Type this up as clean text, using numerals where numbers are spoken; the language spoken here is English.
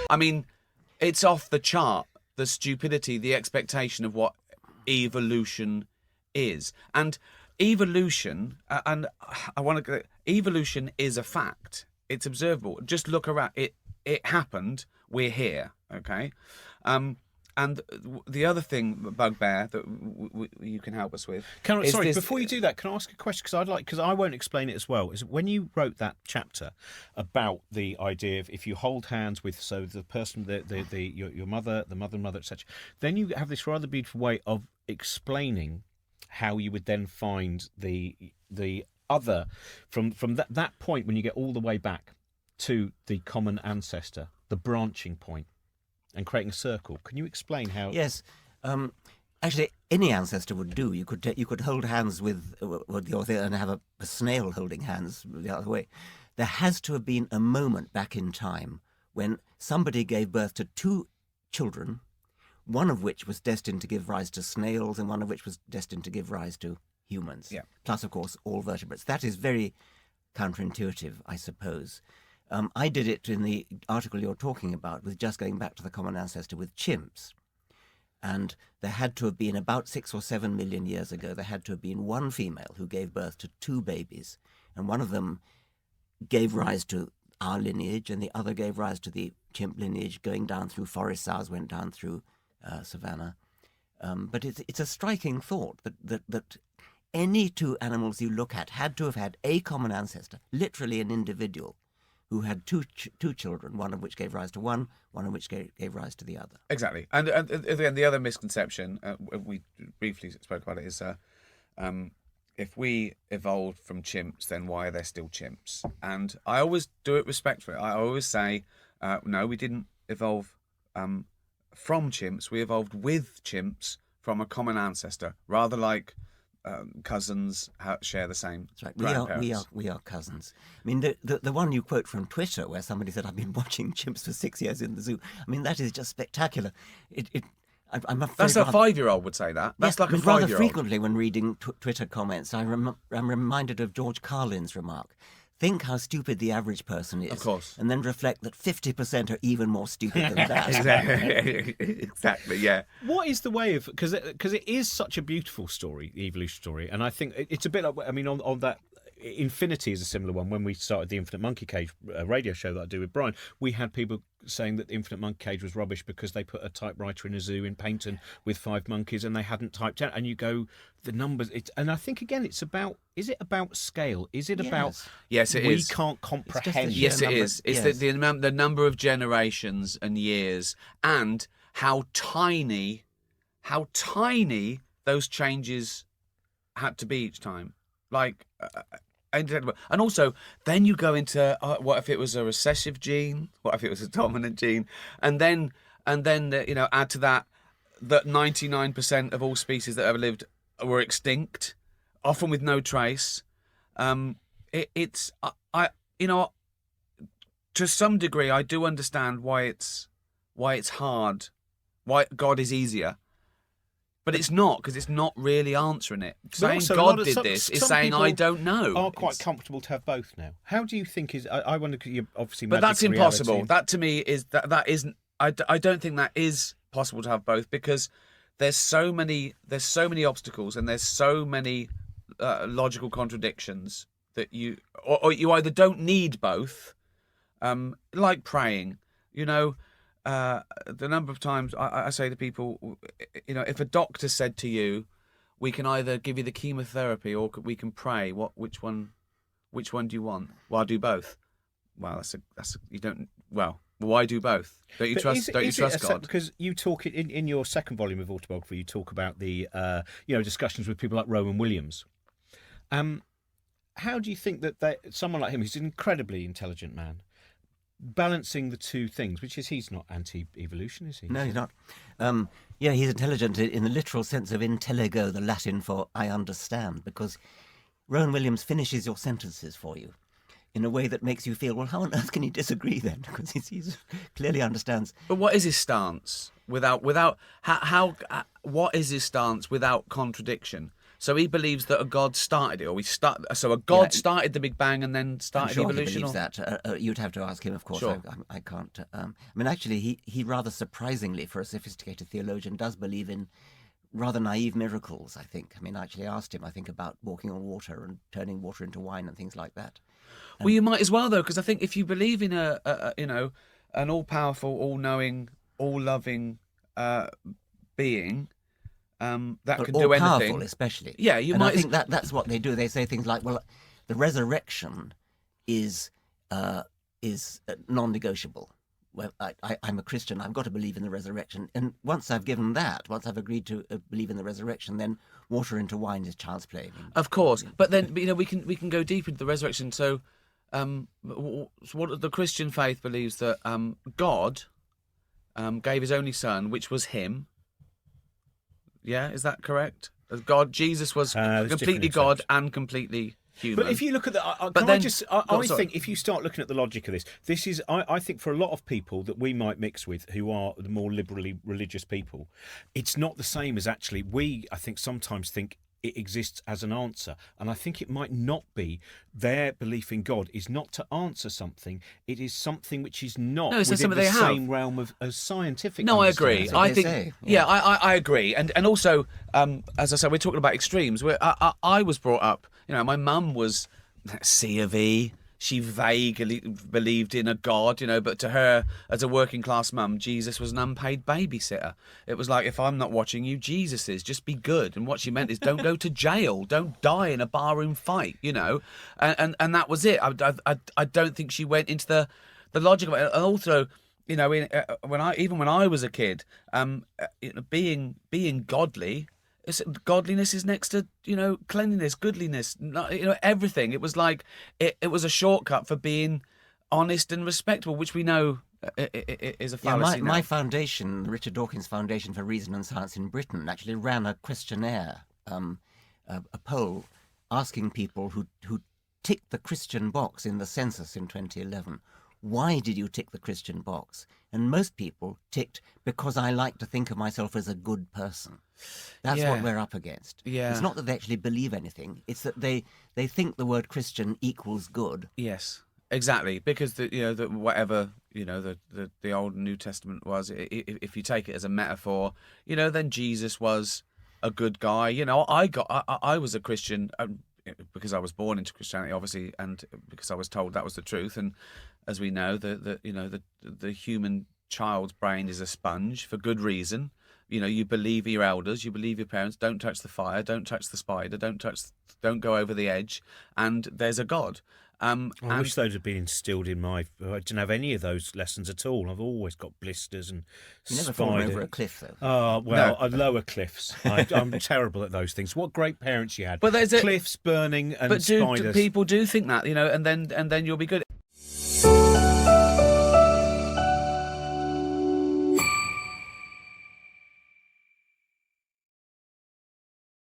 I mean, it's off the chart, the stupidity, the expectation of what evolution is. And evolution, and I want to, evolution is a fact. It's observable. Just look around. It happened. We're here. Okay. And the other thing, bugbear, that you can help us with. Sorry, before you do that, can I ask a question? Because I won't explain it as well. Is when you wrote that chapter about the idea of if you hold hands with the person, your mother, the mother, etc., then you have this rather beautiful way of explaining how you would then find the other from that point when you get all the way back to the common ancestor, the branching point, and creating a circle. Can you explain how? Yes. Actually, any ancestor would do. You could hold hands with your thing and have a snail holding hands the other way. There has to have been a moment back in time when somebody gave birth to two children, one of which was destined to give rise to snails and one of which was destined to give rise to humans. Yeah. Plus, of course, all vertebrates. That is very counterintuitive, I suppose. I did it in the article you're talking about with just going back to the common ancestor with chimps. And there had to have been about 6 or 7 million years ago, there had to have been one female who gave birth to two babies. And one of them gave rise to our lineage and the other gave rise to the chimp lineage going down through forests. Ours went down through savannah. But it's a striking thought that any two animals you look at had to have had a common ancestor, literally an individual, who had two children, one of which gave rise to one of which gave rise to the other. Exactly. And again, the other misconception, we briefly spoke about it, is if we evolved from chimps, then why are there still chimps? And I always do it respectfully. I always say, no, we didn't evolve from chimps. We evolved with chimps from a common ancestor, rather like cousins share the same. That's right. We are cousins. I mean, the one you quote from Twitter, where somebody said, "I've been watching chimps for 6 years in the zoo." I mean, that is just spectacular. I'm afraid that's a 5-year-old would say that. That's like a 5-year-old. Rather frequently, when reading Twitter comments, I'm reminded of George Carlin's remark. Think how stupid the average person is. Of course. And then reflect that 50% are even more stupid than that. Exactly, yeah. What is the way of... Because it is such a beautiful story, the evolution story, and I think it's a bit like... I mean, on that... Infinity is a similar one. When we started the Infinite Monkey Cage radio show that I do with Brian, we had people saying that the Infinite Monkey Cage was rubbish because they put a typewriter in a zoo in Paynton with 5 monkeys and they hadn't typed out. And you go, the numbers... and I think, again, it's about... Is it about scale? Is it about... Yes, it is. We can't comprehend... Yes, it is. It's the number of generations and years and how tiny those changes had to be each time. Like... and also, then you go into what if it was a recessive gene? What if it was a dominant gene? And then add to that 99% of all species that ever lived were extinct, often with no trace. To some degree, I do understand why it's hard, why God is easier. But it's not, because it's not really answering it. Saying God did this is saying I don't know. Are quite comfortable to have both now. How do you think is? I wonder. You obviously, but that's impossible. Reality. That to me is that isn't. I don't think that is possible to have both, because there's so many obstacles and there's so many logical contradictions that you either don't need both, like praying, the number of times I say to people, if a doctor said to you, we can either give you the chemotherapy or we can pray, which one do you want? Well, I'll do both. Well, why do both? Don't you trust God? Because you talk in your second volume of autobiography, you talk about the discussions with people like Rowan Williams. How do you think that someone like him, who's an incredibly intelligent man, balancing the two things, which is he's not anti-evolution, is he? No, he's not. He's intelligent in the literal sense of intelligo, the Latin for I understand, because Rowan Williams finishes your sentences for you in a way that makes you feel, well, how on earth can he disagree then? Because he clearly understands. But what is his stance without what is his stance without contradiction? So he believes that a God started it, or so a God started the Big Bang and then started I'm sure evolution. He believes that. You'd have to ask him, of course. Sure. I can't. I mean, actually, he rather surprisingly, for a sophisticated theologian, does believe in rather naive miracles, I think. I mean, I actually asked him, I think, about walking on water and turning water into wine and things like that. Well, you might as well, though, because I think if you believe in an all-powerful, all-knowing, all-loving being that can do anything, powerful, especially. Yeah, you and might. I think that's what they do. They say things like, "Well, the resurrection is non-negotiable. Well, I'm a Christian. I've got to believe in the resurrection. And once I've agreed to believe in the resurrection, then water into wine is child's play. Of course, but then we can go deep into the resurrection. So, what the Christian faith believes that God gave His only Son, which was Him. Yeah, is that correct? As God, Jesus was completely God and completely human. But if you look at the, I think if you start looking at the logic of this is, I think for a lot of people that we might mix with, who are the more liberally religious people, it's not the same as actually I think sometimes think it exists as an answer, and I think it might not be. Their belief in God is not to answer something; it is something which is not within the same realm of scientific. No, I agree. I think, say, I agree, and also, as I said, we're talking about extremes. I was brought up, my mum was C of E. She vaguely believed in a God, but to her, as a working class mum, Jesus was an unpaid babysitter. It was like, if I'm not watching you, Jesus is. Just be good. And what she meant is, don't go to jail, don't die in a barroom fight, and that was it. I don't think she went into the logic of it. And also, when I was a kid, being godly. Godliness is next to cleanliness, goodliness, everything. It was like it was a shortcut for being honest and respectable, which we know is a fallacy. My foundation, Richard Dawkins Foundation for Reason and Science in Britain, actually ran a questionnaire, a poll, asking people who ticked the Christian box in the census in 2011. Why did you tick the Christian box? And most people ticked because I like to think of myself as a good person. That's what we're up against. Yeah. It's not that they actually believe anything. It's that they think the word Christian equals good. Yes, exactly. Because whatever the Old and New Testament was, if you take it as a metaphor, then Jesus was a good guy. I was a Christian. Because I was born into Christianity, obviously, and because I was told that was the truth. And as we know, the human child's brain is a sponge for good reason. You believe your elders, you believe your parents. Don't touch the fire, don't touch the spider, don't go over the edge. And there's a God. I wish those had been instilled in I didn't have any of those lessons at all. I've always got blisters and You never fallen over a cliff, though. Oh, well, lower cliffs. I'm terrible at those things. What great parents you had. But there's cliffs burning and but spiders. People do think that, and then you'll be good.